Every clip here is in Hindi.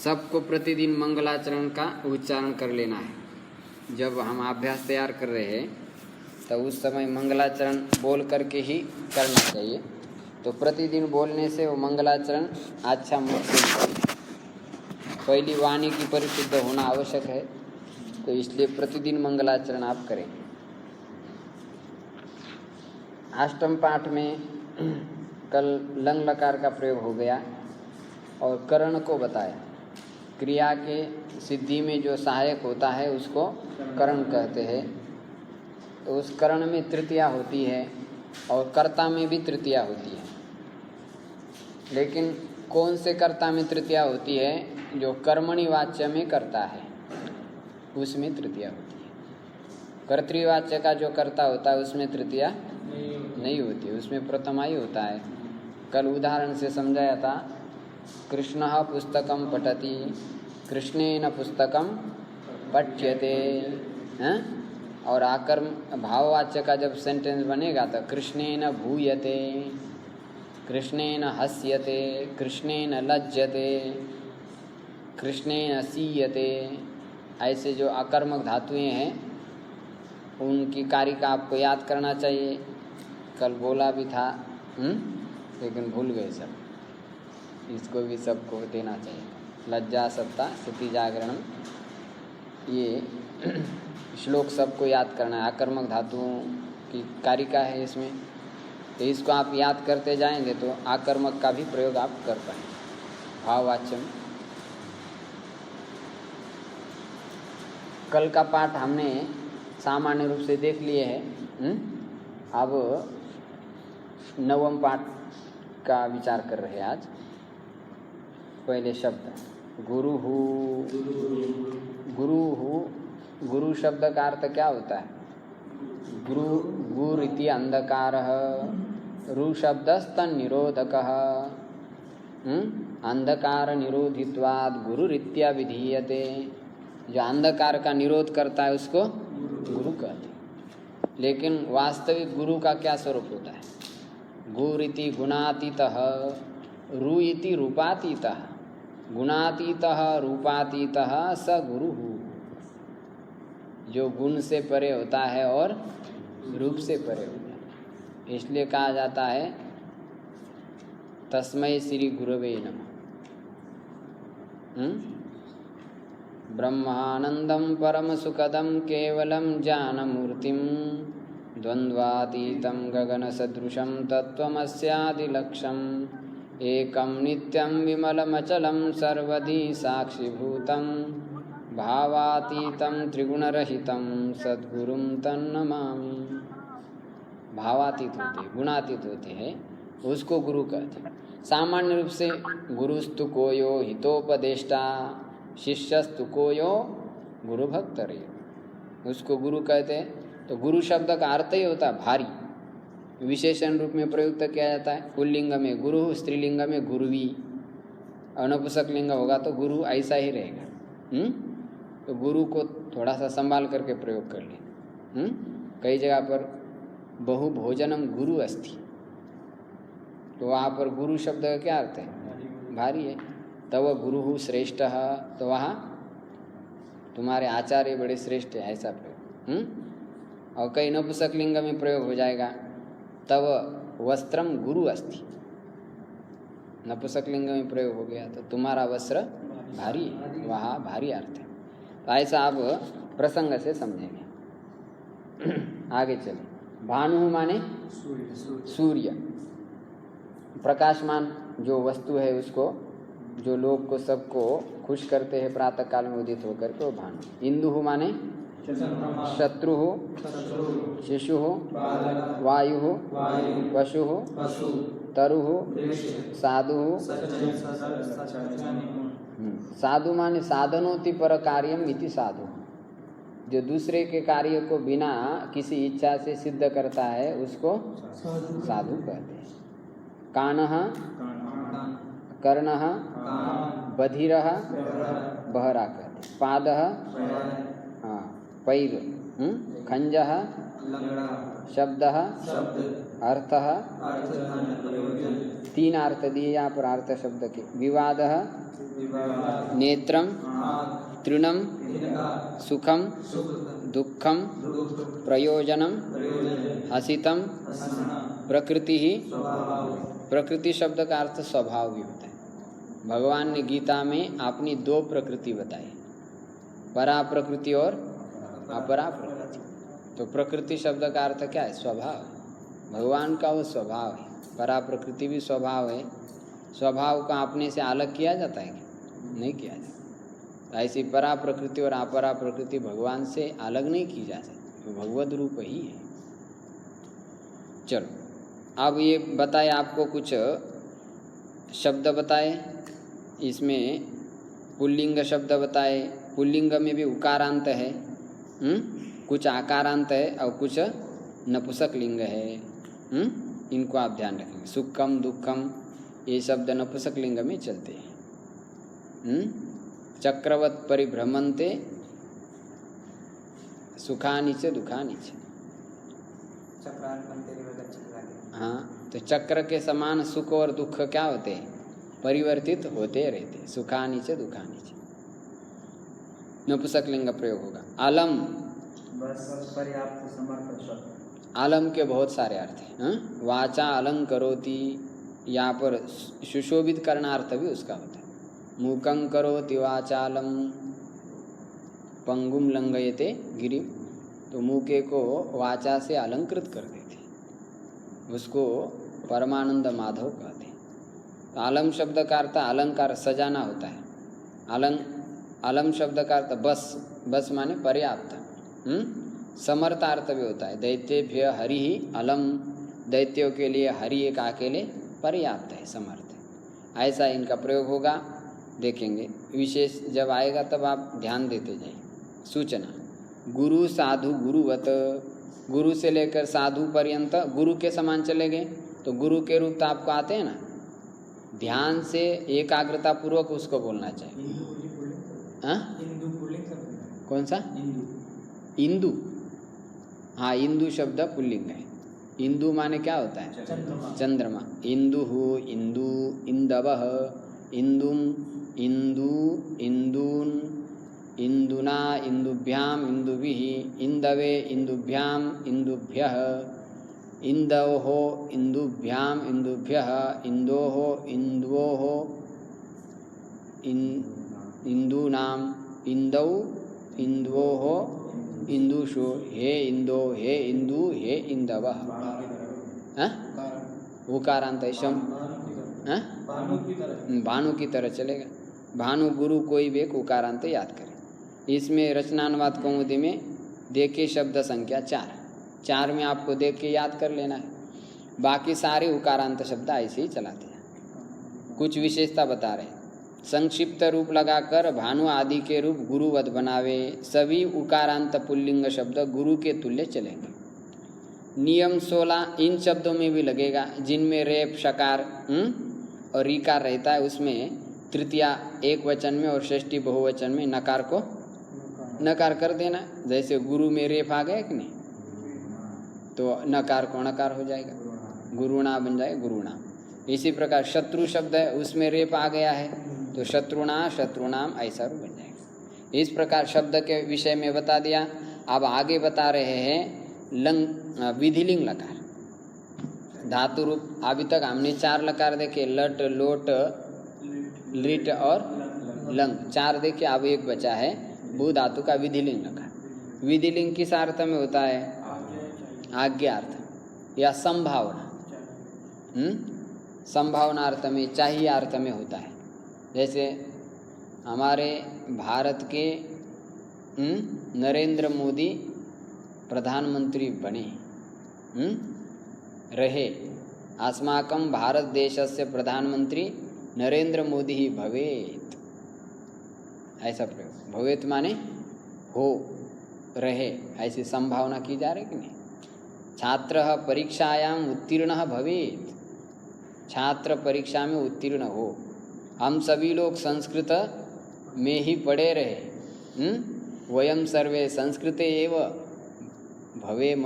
सबको प्रतिदिन मंगलाचरण का उच्चारण कर लेना है। जब हम अभ्यास तैयार कर रहे हैं तो उस समय मंगलाचरण बोल करके ही करना चाहिए। तो प्रतिदिन बोलने से वो मंगलाचरण अच्छा मुख से निकले। पहली वाणी की परिशुद्ध होना आवश्यक है, तो इसलिए प्रतिदिन मंगलाचरण आप करें। अष्टम पाठ में कल लंग लकार का प्रयोग हो गया और करण को बताया। क्रिया के सिद्धि में जो सहायक होता है उसको करण कहते हैं। तो उस करण में तृतीया होती है और कर्ता में भी तृतीया होती है। लेकिन कौन से कर्ता में तृतीया होती है? जो कर्मणि वाच्य में करता है उसमें तृतीया होती है। कर्तृवाच्य का जो कर्ता होता है उसमें तृतीया नहीं होती, उसमें प्रथमा ही होता है। कल उदाहरण से समझाया था, कृष्णः पुस्तकं पठति, कृष्णेन पुस्तकं पठ्यते। और आकर्म भाववाच्य का जब सेंटेंस बनेगा तो कृष्णेन भूयते, कृष्णेन हस्यते, कृष्णेन लज्जते, कृष्णेन सीयते। ऐसे जो आकर्मक धातुएं हैं उनकी कारिका आपको याद करना चाहिए। कल बोला भी था लेकिन भूल गए सब। इसको भी सबको देना चाहिए। लज्जा सत्ता स्थिति जागरण, ये श्लोक सबको याद करना है। आकर्मक धातुओं की कारिका है इसमें, तो इसको आप याद करते जाएंगे तो आकर्मक का भी प्रयोग आप कर पाएंगे भाववाच्य में। कल का पाठ हमने सामान्य रूप से देख लिए हैं। अब नवम पाठ का विचार कर रहे हैं आज। पहले शब्द गुरुहु। गुरुहु, गुरु शब्द का अर्थ क्या होता है? गुरु, गुरिति अंधकारः, रु शब्दस्तन् निरोधकः, अंधकार निरोधित्वात् गुरुरित्या विधीयते। जो अंधकार का निरोध करता है उसको गुरु कहते हैं। लेकिन वास्तविक गुरु का क्या स्वरूप होता है? गुरिति गुणातीतः, रु इति रूपातीतः, गुणातीतः रूपातीतः स गुरुः। जो गुण से परे होता है और रूप से परे होता है, इसलिए कहा जाता है तस्मै श्री गुरवे नमः। ब्रह्मानंदं परमसुखदं केवलं ज्ञानमूर्तिं, द्वन्द्वातीतं गगनसदृशं तत्त्वमस्यादिलक्ष्यम्, एकं नित्यं विमलमचलं सर्वधी साक्षिभूतं, भावातीतं त्रिगुणरहितं सद्गुरुं तन्नमामि। भावातीत होते, गुणातीत होते हैं, उसको गुरु कहते हैं। सामान्य रूप से गुरुस्तु कोयो हितोपदेष्टा, शिष्यस्तु कोयो गुरु भक्तर्यो, उसको गुरु कहते हैं। तो गुरु शब्द का अर्थ ही होता है भारी। विशेषण रूप में प्रयुक्त किया जाता है। पुल्लिंग में गुरु, स्त्रीलिंग में गुरुवी, और नपुंसक लिंग होगा तो गुरु ऐसा ही रहेगा। तो गुरु को थोड़ा सा संभाल करके प्रयोग कर ले। कई जगह पर बहु भोजनम गुरु अस्ति, तो वहाँ पर गुरु शब्द का क्या अर्थ है? भारी है। तव गुरु श्रेष्ठ, तो वहाँ तुम्हारे आचार्य बड़े श्रेष्ठ है, ऐसा प्रयोग। और कई नपुंसक लिंग में प्रयोग हो जाएगा, तव वस्त्रम गुरु अस्ति, नपुंसक लिंग में प्रयोग हो गया तो तुम्हारा वस्त्र भारी है, वहाँ भारी अर्थ है। तो ऐसा आप प्रसंग से समझेंगे। आगे चले। भानु माने सूर्य, प्रकाशमान जो वस्तु है उसको, जो लोग को सबको खुश करते हैं प्रातः काल में उदित होकर के, वो भानु। इंदु माने शत्रु, शिशु, वायु, पशु, तरु, साधु। साधु माने साधनोति पर कार्यम इति साधु, जो दूसरे के कार्य को बिना किसी इच्छा से सिद्ध करता है उसको साधु कहते हैं। कानः, कर्णः, बधिरः, बहरा कहते हैं। पादः, पैर, खंजः, शब्दः, अर्थः, तीन अर्थ दिए यहाँ पर अर्थ शब्द के। विवादः, नेत्रम, तृणम, सुखम, दुखम, प्रयोजनम, हसितम, प्रकृति ही। प्रकृति शब्द का अर्थ स्वभाव भी होता है। भगवान ने गीता में अपनी दो प्रकृति बताई, परा प्रकृति और अपरा प्रकृति। तो प्रकृति शब्द का अर्थ क्या है? स्वभाव। भगवान का वो स्वभाव है। परा प्रकृति भी स्वभाव है। स्वभाव का अपने से अलग किया जाता है क्या? नहीं किया जाता। ऐसी परा प्रकृति और अपरा प्रकृति भगवान से अलग नहीं की जा सकती, तो भगवद रूप ही है। चलो अब ये बताए, आपको कुछ शब्द बताए, इसमें पुल्लिंग शब्द बताए। पुल्लिंग में भी उकारांत है, कुछ आकारांत है और कुछ नपुंसक लिंग है। इनको आप ध्यान रखेंगे। सुखम, दुखम ये शब्द नपुंसक लिंग में चलते हैं। चक्रवत परिभ्रमन्ते सुखानि च दुखानि च। हाँ, तो चक्र के समान सुख और दुख क्या होते हैं? परिवर्तित होते रहते। सुखानि च दुखानि च, नपुंसक लिंग प्रयोग होगा। अलम, बस पर्याप्त समर्थ शब्द। आलम के बहुत सारे अर्थ हैं। वाचा अलंकरोति, यहाँ पर सुशोभित करणार्थ भी उसका होता है। मूकं करोति वाचालम, पंगुम लंघयते गिरिम। तो मूके को वाचा से अलंकृत कर देते, उसको परमानंद माधव कहते हैं। तो आलम शब्द का अर्थ अलंकार, सजाना होता है। अलम शब्द का अर्थ बस, बस माने पर्याप्त। समर्थार्थ भी होता है। दैत्येभ्य हरि ही अलम, दैत्यों के लिए हरि एक अकेले पर्याप्त है, समर्थ है। ऐसा इनका प्रयोग होगा, देखेंगे। विशेष जब आएगा तब आप ध्यान देते जाइए। सूचना, गुरु साधु गुरुवत, गुरु से लेकर साधु पर्यंत गुरु के समान चले गए तो गुरु के रूप तो आपको आते हैं ना। ध्यान से एकाग्रता पूर्वक उसको बोलना चाहिए। कौन सा? इंदु। हाँ, इंदु शब्द पुल्लिंग है। इंदु माने क्या होता है? चंद्रमा। इंदुहु, इंदु, इंदवः, इंदुम, इंदु, इंदून, इंदुना, इंदुभ्याम, इंदुभिः, इंदवे, इंदुभ्याम, इंदुभ्यः, इंदोहो, इंदुभ्याम, इंदुभ्यः, इंदोहो, इंद्वोः, इंदूनाम, इंदौ, इंद्वोः, इंदुषु, हे इंदो, हे इंदु, हे इंदवः। उकारांत है। शम भानु की तरह चलेगा। भानु गुरु कोई भी एक उकारांत याद करें। इसमें रचनानुवाद कौमुदी में देखिए शब्द संख्या 4 में आपको देख के याद कर लेना है। बाकी सारे उकारांत शब्द ऐसे ही चलाते हैं। कुछ विशेषता बता रहे हैं। संक्षिप्त रूप लगाकर भानु आदि के रूप गुरुवत बनावे। सभी उकारांत पुल्लिंग शब्द गुरु के तुल्य चलेंगे। नियम 16 इन शब्दों में भी लगेगा जिनमें रेप, शकार और रीकार रहता है। उसमें तृतीया एक वचन में और षष्ठी बहुवचन में नकार को नकार कर देना। जैसे गुरु में रेप आ गया कि नहीं, तो नकार को नकार हो जाएगा, गुरुणा बन जाएगा गुरुणा। इसी प्रकार शत्रु शब्द है, उसमें रेप आ गया है तो शत्रुणा, शत्रुनाम ऐसा रूप बन जाएगा। इस प्रकार शब्द के विषय में बता दिया। अब आगे बता रहे हैं विधिलिंग लकार धातु रूप। अभी तक हमने 4 लकार देखे, लट, लोट, लिट और लंग, 4 देखे। अब एक बचा है भू धातु का विधिलिंग लकार। विधिलिंग किस अर्थ में होता है? आज्ञार्थ या संभावना। संभावना अर्थ में, चाहिए अर्थ में होता है। जैसे हमारे भारत के नरेंद्र मोदी प्रधानमंत्री बने, रहे। अस्माकं भारत देशस्य प्रधानमंत्री नरेंद्र मोदी ही भवेत्, ऐसा प्रयोग। भवेत् माने हो, रहे, ऐसी संभावना की जा रही कि नहीं। छात्रः परीक्षायाम उत्तीर्णः भवेत्, छात्र परीक्षा में उत्तीर्ण हो। हम सभी लोग संस्कृत में ही पढ़े रहे। वयम सर्वे संस्कृते एव भवेम।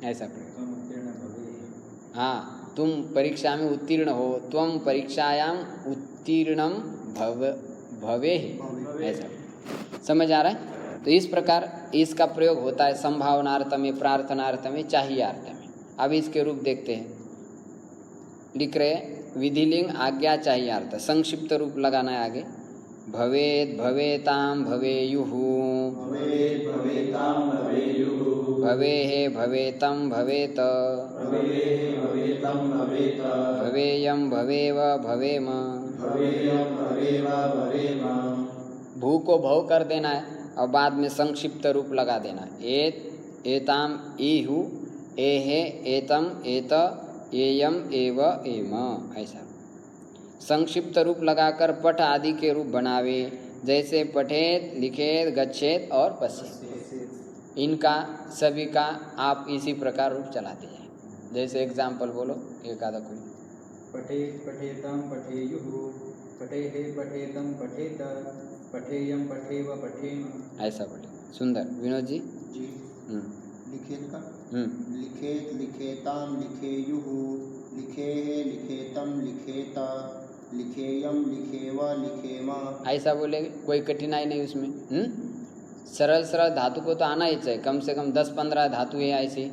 ऐसा प्रयोग। त्वम उत्तीर्ण भवे। हाँ, तुम परीक्षा में उत्तीर्ण हो, त्वम परीक्षायाम उत्तीर्णम भवे, ऐसा समझ आ रहा है। तो इस प्रकार इसका प्रयोग होता है संभावनार्थ में, प्रार्थनार्थ में, चाहियार्थ में। अब इसके रूप देखते हैं। लिख रहे विधिलिंग आज्ञा चाहियार्थ, संक्षिप्त रूप लगाना है आगे। भवेद भवेताम भवेयुः, भवेत् भवेतां भवेयुः, भवेः भवेतं भवेत, भवेः भवेतं भवेत, भवेयं भवेव भवेम। भवेयं भवेव भवेम। भू को भव कर देना है और बाद में संक्षिप्त रूप लगा देना है। एत एताम इहु, एहे एतम एत, एयम एव एम, ऐसा संक्षिप्त रूप लगाकर पठ आदि के रूप बनावे, जैसे पठेत, लिखेत, गच्छेत और पश्येत। इनका सभी का आप इसी प्रकार रूप चलाते जाए। जैसे एग्जाम्पल बोलो एक आधा कोई। पठेत पठेतं पठेयुः, पठेः पठेतं पठेत, पठेयं पठेव पठेम। ऐसा पढ़े, सुंदर। विनोद जी। जी। लिखेत का हम्म लिखेत लिखेतां लिखेयुः, लिखेः लिखेतं लिखेत, लिखेयं लिखेव लिखेम। ऐसा बोलेंगे, कोई कठिनाई नहीं उसमें। सरल सरल धातु को तो आना ही चाहिए, कम से कम 10-15 धातु है ऐसी।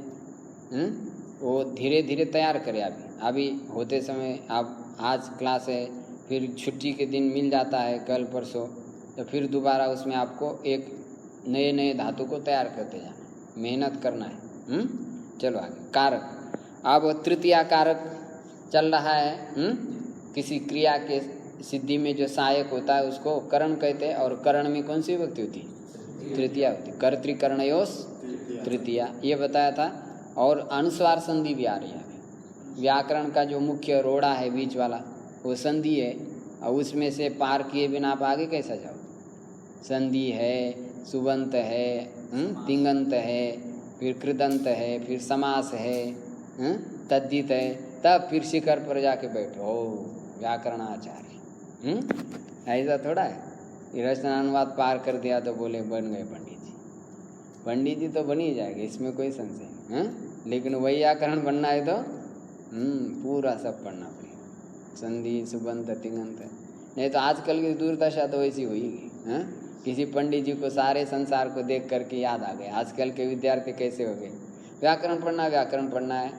वो धीरे धीरे तैयार करें। अभी होते समय आप आज क्लास है, फिर छुट्टी के दिन मिल जाता है कल परसों, तो फिर दोबारा उसमें आपको एक नए नए धातु को तैयार करते जाना, मेहनत करना है। चलो आगे। कारक, अब तृतीया कारक चल रहा है। किसी क्रिया के सिद्धि में जो सहायक होता है उसको करण कहते हैं, और करण में कौन सी विभक्ति होती है? तृतीया होती है। कर्तृकर्णयोस तृतीया, ये बताया था। और अनुस्वार संधि भी आ रही है। व्याकरण का जो मुख्य रोड़ा है बीच वाला, वो संधि है, और उसमें से पार किए बिना आप आगे कैसा जाओ? संधि है, सुबंत है, तिंगंत है, फिर कृदंत है, फिर समास है, तद्दित है, तब फिर शिखर पर जाके बैठो व्याकरणाचार्य। ऐसा थोड़ा है। ये रचनानुवाद पार कर दिया तो बोले बन गए पंडित जी। पंडित जी तो बन ही जाएंगे, इसमें कोई संशय नहीं। लेकिन वैयाकरण बनना है तो पूरा सब पढ़ना पड़ेगा, संधि सुबंत तिंगंत। नहीं तो आजकल की दुर्दशा तो वैसी हुई। किसी पंडित जी को सारे संसार को देख करके याद आ गए। आजकल के विद्यार्थी कैसे हो गए? व्याकरण पढ़ना है,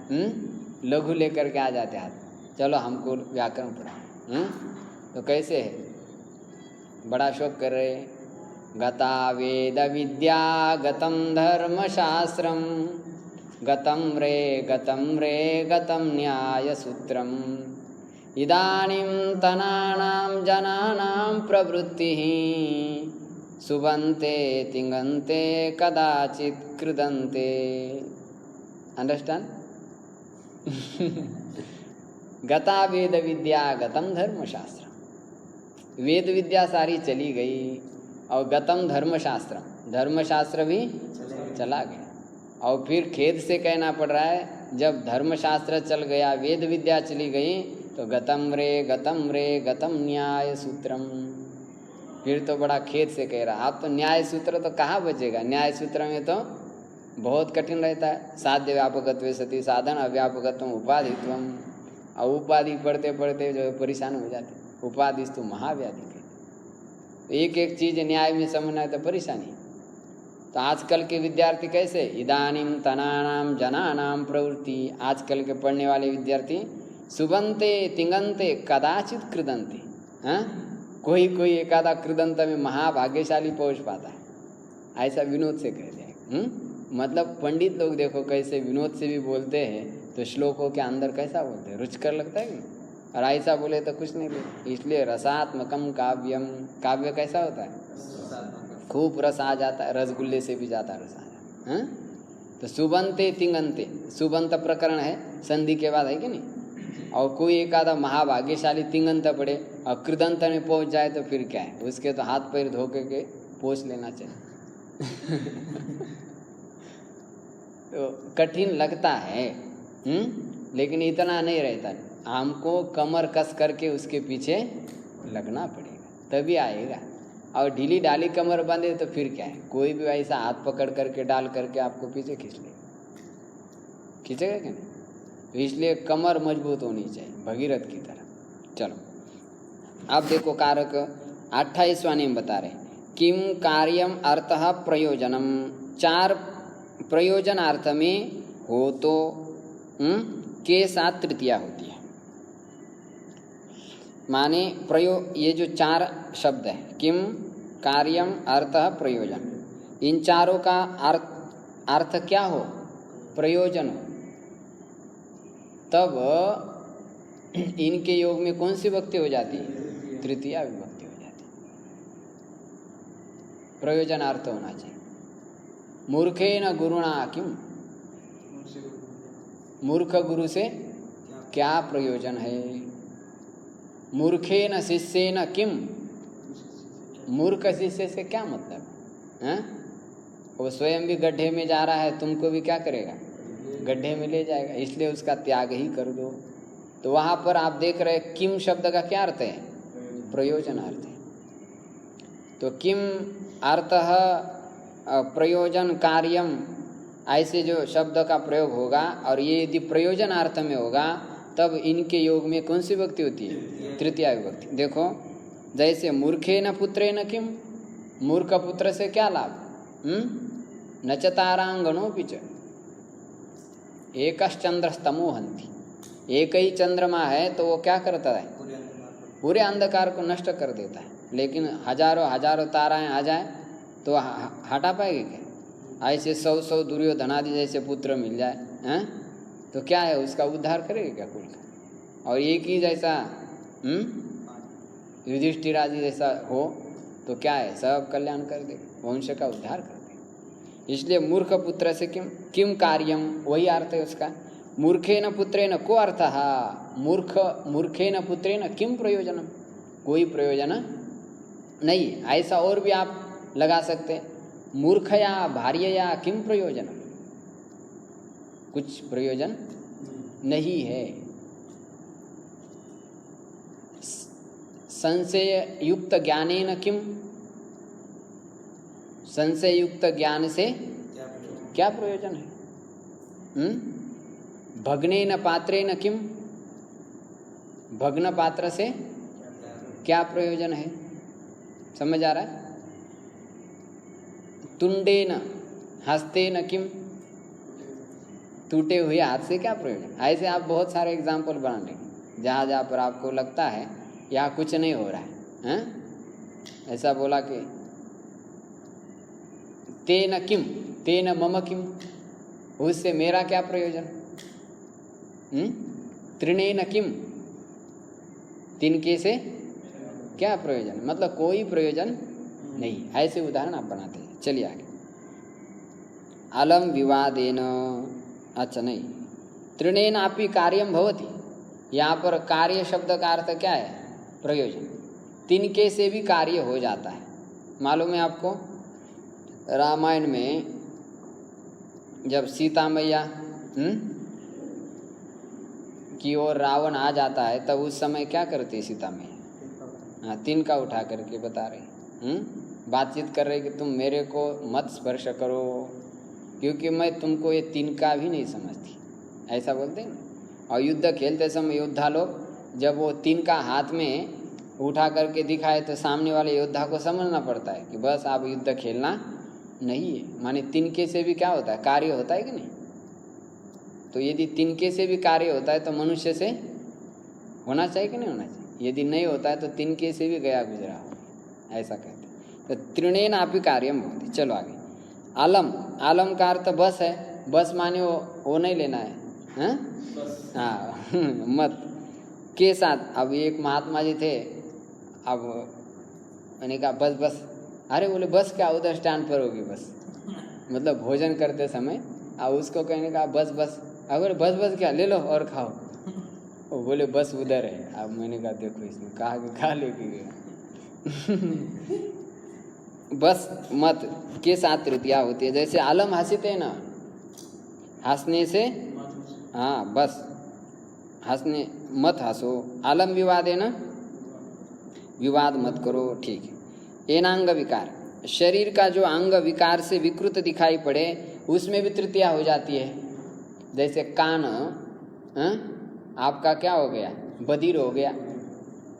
लघु लेकर के आ जाते हाथ, चलो हमको व्याकरण पढ़ा। तो कैसे है? बड़ा शौक कर रहे। गता वेद विद्या गतम धर्मशास्त्रम, गतम रे गतम न्याय सूत्रम, इदानीं तनानां जनानां प्रवृत्तिः, सुबन्ते तिङन्ते कदाचित् कृदन्ते। अंडरस्टैंड? गता वेद विद्या गतम धर्मशास्त्र, वेद विद्या सारी चली गई, और गतम धर्मशास्त्र, धर्मशास्त्र भी चला गया। और फिर खेद से कहना पड़ रहा है, जब धर्मशास्त्र चल गया, वेद विद्या चली गई, तो गतम रे गतम न्याय सूत्रम। फिर तो बड़ा खेद से कह रहा, आप तो न्याय सूत्र तो कहाँ बचेगा? न्याय सूत्र में तो बहुत कठिन रहता है। साध्य व्यापकत्व सती साधन, अव्यापकत्व उपाधित्वम। और उपाधि पढ़ते पढ़ते जो परेशान हो जाते। उपाधि तो महाव्याधि कहते। एक एक चीज न्याय में समझना है तो परेशानी। तो आजकल के विद्यार्थी कैसे? इदानीम तनानाम जनानाम प्रवृत्ति, आजकल के पढ़ने वाले विद्यार्थी सुबंते तिंगंते कदाचित कृदंते। कोई एकादा कृदंत में महाभाग्यशाली पहुंच पाता है, ऐसा विनोद से कह दिया। मतलब पंडित लोग देखो कैसे विनोद से भी बोलते हैं, तो श्लोकों के अंदर कैसा बोलते हैं, रुचिकर लगता है कि? और ऐसा बोले तो कुछ नहीं बोले। इसलिए रसात्मकम काव्यम, काव्य कैसा होता है? खूब रस आ जाता है, रसगुल्ले से भी ज़्यादा रस आ जाता है। तो सुबंते तिंगंते, सुबंत प्रकरण है, संधि के बाद है कि नहीं? और कोई एक आधा महाभाग्यशाली तिंगंत पड़े और कृदंत में पहुंच जाए तो फिर क्या है? उसके तो हाथ पैर धो के पोंछ लेना चाहिए। तो कठिन लगता है, लेकिन इतना नहीं रहता। हमको कमर कस करके उसके पीछे लगना पड़ेगा, तभी आएगा। और ढीली ढाली कमर बांधे तो फिर क्या है? कोई भी ऐसा हाथ पकड़ करके डाल करके आपको पीछे खींच लेगा। खींचेगा क्या नहीं? तो इसलिए कमर मजबूत होनी चाहिए भगीरथ की तरह। चलो अब देखो कारक 28वां नियम बता रहे, किम कार्यम अर्थः प्रयोजनम। 4 प्रयोजन अर्थ में हो तो के साथ तृतीया होती है। माने ये जो 4 शब्द है, किम कार्यम अर्थः प्रयोजन, इन चारों का अर्थ क्या हो? प्रयोजन हो, तब इनके योग में कौन सी विभक्ति हो जाती है? तृतीया विभक्ति हो जाती है। प्रयोजन अर्थ होना चाहिए। मूर्खेन गुरुणा किम, मूर्ख गुरु से क्या प्रयोजन है? मूर्खेन शिष्येन किम, मूर्ख शिष्य से क्या मतलब है? वो स्वयं भी गड्ढे में जा रहा है, तुमको भी क्या करेगा? गड्ढे में ले जाएगा, इसलिए उसका त्याग ही कर दो। तो वहाँ पर आप देख रहे किम शब्द का क्या अर्थ है? प्रयोजन अर्थ है। तो किम अर्थः प्रयोजन कार्यम, ऐसे जो शब्द का प्रयोग होगा और ये यदि प्रयोजन अर्थ में होगा तब इनके योग में कौन सी विभक्ति होती है? तृतीया विभक्ति। देखो जैसे मूर्खेन पुत्रेन किम, मूर्ख पुत्र से क्या लाभ? न च तारांगणोऽपि च एकश्चंद्रस्तमो हन्ति, एक ही चंद्रमा है तो वो क्या करता है? पूरे अंधकार को नष्ट कर देता है। लेकिन हजारों हजारों ताराएं आ जाए तो हटा पाएगी क्या? ऐसे 100 दुर्योधनादि जैसे पुत्र मिल जाए हैं तो क्या है, उसका उद्धार करेगा क्या कुल का? और एक ही जैसा युधिष्ठिर आदि जैसा हो तो क्या है, सब कल्याण कर देगा, वंश का उद्धार कर देगा। इसलिए मूर्ख पुत्र से किम कार्यम, वही अर्थ है उसका। मूर्खेन पुत्रेन को अर्थः, मूर्खेन पुत्रेन किम प्रयोजनम, कोई प्रयोजन नहीं। ऐसा और भी आप लगा सकते, मूर्खया भार्यया किम प्रयोजनम, कुछ प्रयोजन नहीं है। संशय युक्त ज्ञानेन किम, संशय युक्त ज्ञान से क्या प्रयोजन है? भग्नेन पात्रेन किम, भग्न पात्र से क्या प्रयोजन है? समझ आ रहा है? तुंडेन हस्तेन किम, टूटे हुए हाथ से क्या प्रयोजन? ऐसे आप बहुत सारे एग्जाम्पल बना लेंगे जहाँ जहाँ पर आपको लगता है यहाँ कुछ नहीं हो रहा है, ऐसा बोला कि तेन किम, तेन मम किम, उससे मेरा क्या प्रयोजन? तृणेन किम, तिनके से क्या प्रयोजन? मतलब कोई प्रयोजन नहीं। ऐसे उदाहरण आप बनाते हैं। चलिए आगे। अलम विवादेन, अच्छा नहीं, तृणेन अपि कार्यम भवति, यहाँ पर कार्य शब्द का अर्थ क्या है? प्रयोजन। तिनके से भी कार्य हो जाता है। मालूम है आपको, रामायण में जब सीता मैया की ओर रावण आ जाता है तब उस समय क्या करती है सीता मैया? हाँ, तिनका उठा करके बता रहे, बातचीत कर रहे कि तुम मेरे को मत स्पर्श करो क्योंकि मैं तुमको ये तिनका भी नहीं समझती, ऐसा बोलते हैं ना। और युद्ध खेलते समय योद्धा लोग जब वो तिनका हाथ में उठा करके दिखाए तो सामने वाले योद्धा को समझना पड़ता है कि बस आप युद्ध खेलना नहीं है। माने तिनके से भी क्या होता है? कार्य होता है कि नहीं? तो यदि तिनके से भी कार्य होता है तो मनुष्य से होना चाहिए कि नहीं होना चाहिए? यदि नहीं होता है तो तिनके से भी गया गुजरा हो, ऐसा कहते हैं। तो तृणेन अपि कार्यम भवति। चलो आगे। आलम, आलम का अर्थ बस है। बस माने वो नहीं लेना है, हाँ मत के साथ। अब एक महात्मा जी थे, अब मैंने कहा बस बस, अरे बोले बस क्या, उधर स्टैंड पर होगी बस, मतलब भोजन करते समय। अब उसको कहने का बस बस, अगर बस बस क्या, ले लो और खाओ। वो बोले बस उधर है। अब मैंने कहा देखो इसने कहा कि खा लेके गया। बस मत के साथ तृतीया होती है। जैसे आलम हंसते ना, हंसने से, हाँ बस हंसने मत हंसो। आलम विवाद है ना, विवाद मत करो, ठीक है। एनांग विकार, शरीर का जो अंग विकार से विकृत दिखाई पड़े उसमें भी तृतीया हो जाती है। जैसे कान आपका क्या हो गया, बधिर हो गया,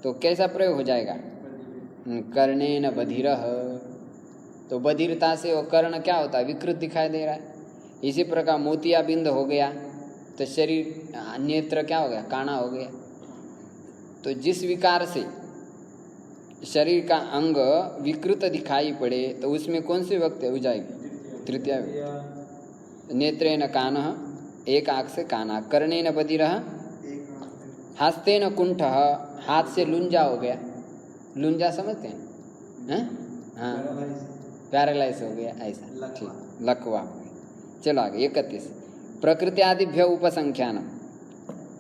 तो कैसा प्रयोग हो जाएगा, कर्णेन बधिरः। तो बधिरता से वो कर्ण क्या होता है, विकृत दिखाई दे रहा है। इसी प्रकार मोतियाबिंद हो गया तो शरीर नेत्र क्या हो गया, काना हो गया। तो जिस विकार से शरीर का अंग विकृत दिखाई पड़े तो उसमें कौन सी विभक्ति हो जाएगी, तृतीया विभक्ति। नेत्रेण कानः, एक आँख से काना, कर्णेन बधिरः, हस्तेन कुंठः, हाथ से लुंजा हो गया। लुंजा समझते हैं, हाँ, पैरालाइज हो गया ऐसा, ठीक, लकवा हो गया। चलो आगे 31, प्रकृति आदिभ्य उपसंख्यान।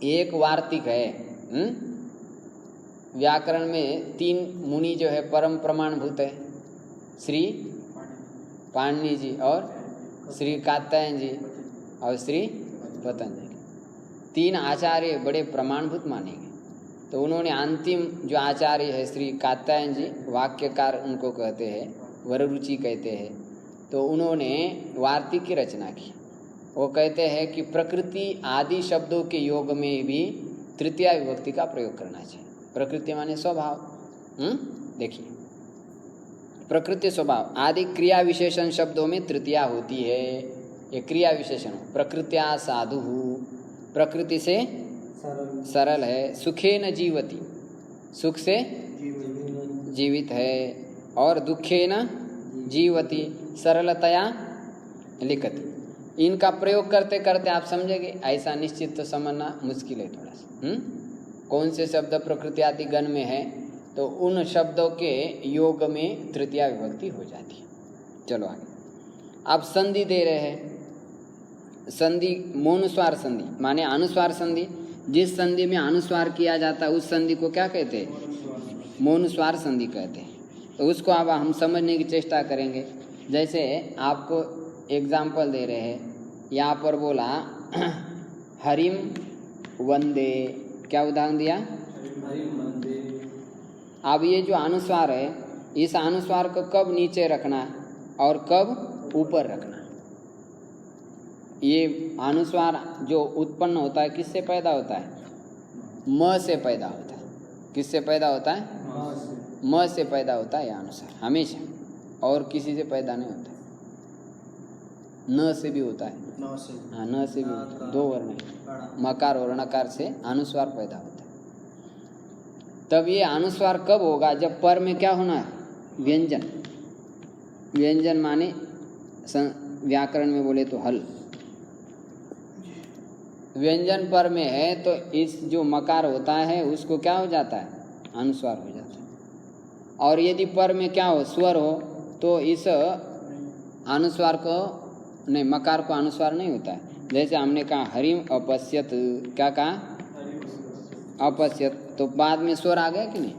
एक वार्तिक है, व्याकरण में 3 मुनि जो है परम प्रमाणभूत है, श्री पाणिनि जी और श्री कात्यायन जी और श्री पतंजलि। 3 आचार्य बड़े प्रमाणभूत माने गए। तो उन्होंने अंतिम जो आचार्य है श्री कात्यायन जी, वाक्यकार उनको कहते हैं, वररुचि कहते हैं, तो उन्होंने वार्तिक की रचना की। वो कहते हैं कि प्रकृति आदि शब्दों के योग में भी तृतीया विभक्ति का प्रयोग करना चाहिए। प्रकृति माने स्वभाव, देखिए प्रकृति स्वभाव आदि क्रिया विशेषण शब्दों में तृतीया होती है। ये क्रिया विशेषण, प्रकृत्या साधु, प्रकृति से सरल है, सुखेन जीवति, सुख से जीवित है, और दुखेन जीवति, सरलतया लिखति। इनका प्रयोग करते करते आप समझेंगे, ऐसा निश्चित तो समझना मुश्किल है थोड़ा सा। कौन से शब्द प्रकृति आदि गण में है तो उन शब्दों के योग में तृतीया विभक्ति हो जाती है। चलो आगे, आप संधि दे रहे हैं। संधि मौनुस्वार संधि माने अनुस्वार संधि। जिस संधि में अनुस्वार किया जाता है उस संधि को क्या कहते हैं, मौनुस्वार संधि कहते हैं। तो उसको अब हम समझने की चेष्टा करेंगे। जैसे आपको एग्जाम्पल दे रहे हैं, यहाँ पर बोला हरिम वंदे, क्या उदाहरण दिया, हरिम वंदे। अब ये जो अनुस्वार है, इस अनुस्वार को कब नीचे रखना है और कब ऊपर रखना है। ये अनुस्वार जो उत्पन्न होता है किससे पैदा होता है, म से पैदा होता है। किससे पैदा होता है, म से पैदा होता है यह अनुस्वार हमेशा, और किसी से पैदा नहीं होता। न से भी होता है, हाँ, न से भी होता है, 2 वर्ण है, मकार और णकार से अनुस्वार पैदा होता है। तब ये अनुस्वार कब होगा, जब पर में क्या होना है, व्यंजन। व्यंजन माने व्याकरण में बोले तो हल। व्यंजन पर में है तो इस जो मकार होता है उसको क्या हो जाता है, अनुस्वार हो जाता है। और यदि पर में क्या हो, स्वर हो, तो इस अनुस्वार को नहीं, मकार को अनुस्वार नहीं होता है। जैसे हमने कहा हरिम अपश्यत, क्या कहा, अपश्यत, तो बाद में स्वर आ गया कि नहीं,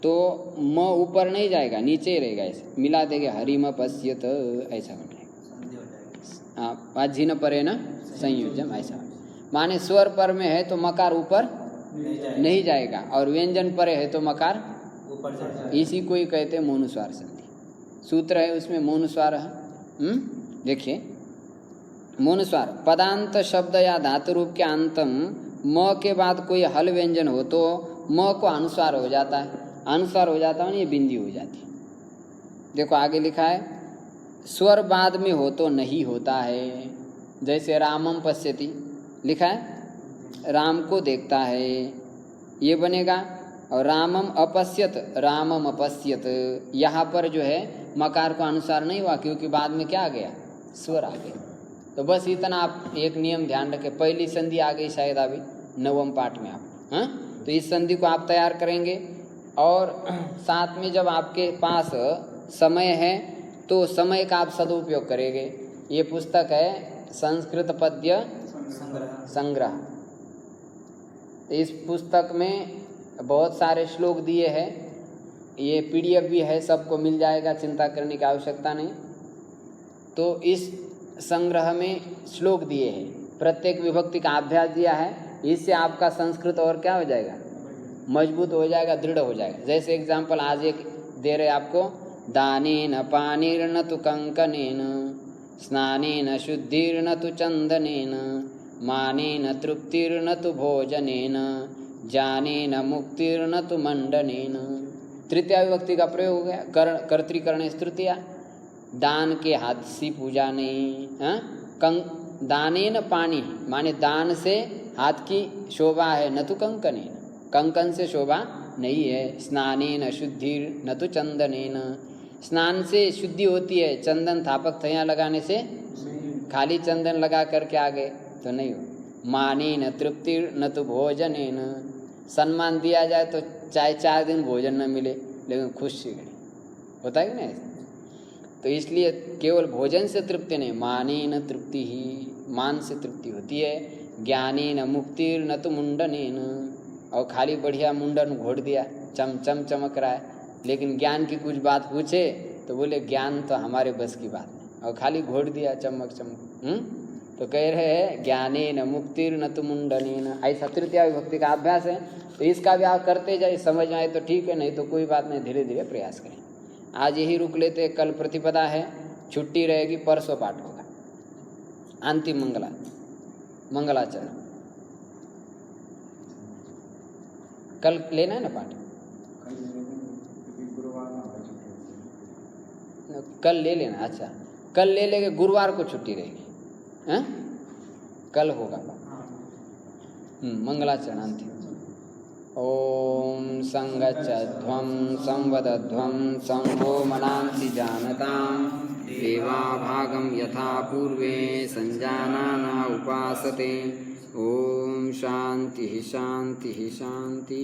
तो म ऊपर नहीं जाएगा, नीचे ही रहेगा। ऐसे मिला देंगे हरिम अपश्यत, ऐसा हो जाएगा। हाँ, झिन परे न संयोजन, ऐसा माने स्वर पर में है तो मकार ऊपर नहीं जाएगा, और व्यंजन परे है तो मकार ऊपर जाएगा। इसी को ही कहते हैं मौनुस्वार संधि। सूत्र है उसमें मौनुस्वार है। देखिए, मौनुस्वार पदांत शब्द या धातु रूप के अंतम म के बाद कोई हल व्यंजन हो तो म को अनुस्वार हो जाता है। अनुस्वार हो जाता है, ये बिंदी हो जाती है। देखो आगे लिखा है, स्वर बाद में हो तो नहीं होता है। जैसे रामम पश्यति लिखा है, राम को देखता है, ये बनेगा। और रामम अपश्यत, रामम अपश्यत, यहाँ पर जो है मकार को अनुसार नहीं हुआ, क्योंकि बाद में क्या आ गया, स्वर आ गया। तो बस इतना आप एक नियम ध्यान रखें। पहली संधि आ गई शायद अभी 9वें पाठ में आप, हाँ, तो इस संधि को आप तैयार करेंगे। और साथ में जब आपके पास समय है तो समय का आप सदुपयोग करेंगे। ये पुस्तक है संस्कृत पद्य संग्रह। इस पुस्तक में बहुत सारे श्लोक दिए हैं। ये PDF भी है, सबको मिल जाएगा, चिंता करने की आवश्यकता नहीं। तो इस संग्रह में श्लोक दिए हैं, प्रत्येक विभक्ति का अभ्यास दिया है। इससे आपका संस्कृत और क्या हो जाएगा, मजबूत हो जाएगा, दृढ़ हो जाएगा। जैसे एग्जाम्पल आज एक दे रहे आपको, दानेन पानीर्न तु कंकनेन स्नानेन शुद्धिर्न तु चंदनेन, मानेन तृप्तिर्न तु भोजनेन, ज्ञानेन मुक्तिर्न तु मंडनेन। तृतीया विभक्ति का प्रयोग हो गया। कर्तृकरण तृतीया। दान के हाथ सी पूजा नहीं। दानेन पानी माने दान से हाथ की शोभा है, न तो कंकनेन, कंकन से शोभा नहीं है। स्नानेन शुद्धिर न तो चंदनेन, स्नान से शुद्धि होती है, चंदन थापक थैया लगाने से खाली चंदन लगा करके आ गए तो नहीं हो। मानेन तृप्तिर न तो भोजनेन, सम्मान दिया जाए तो चाहे 4 दिन भोजन न मिले लेकिन खुशी गई, होता है कि नहीं? तो इसलिए केवल भोजन से तृप्ति नहीं, मानेन तृप्ति ही, मान से तृप्ति होती है। ज्ञानेन मुक्तिर न तो मुंडनेन, और खाली बढ़िया मुंडन घोट दिया, चमचम चमक रहा है, लेकिन ज्ञान की कुछ बात पूछे तो बोले ज्ञान तो हमारे बस की बात नहीं, और खाली घोट दिया चमक चमक। तो कह रहे हैं ज्ञानेन मुक्तिर न तो मुंडनेन। ऐसा तृतीया विभक्ति का अभ्यास है, तो इसका भी आप करते जाए, समझ में आए तो ठीक है, नहीं तो कोई बात नहीं, धीरे धीरे प्रयास करें। आज यही रुक लेते, कल प्रतिपदा है, छुट्टी रहेगी, परसों पाठ होगा अंतिम मंगलाचरण। कल लेना है ना पाठ? कल ले लेना। अच्छा, कल ले लेंगे, गुरुवार को छुट्टी रहेगी, हैं? कल होगा मंगलाचरण अंतिम। ओम संगच्छध्वं संवदध्वं संभो मनांसि जानतां, देवाभागं यथा पूर्वे संजानाना उपासते। ओम शांति शांति शांति।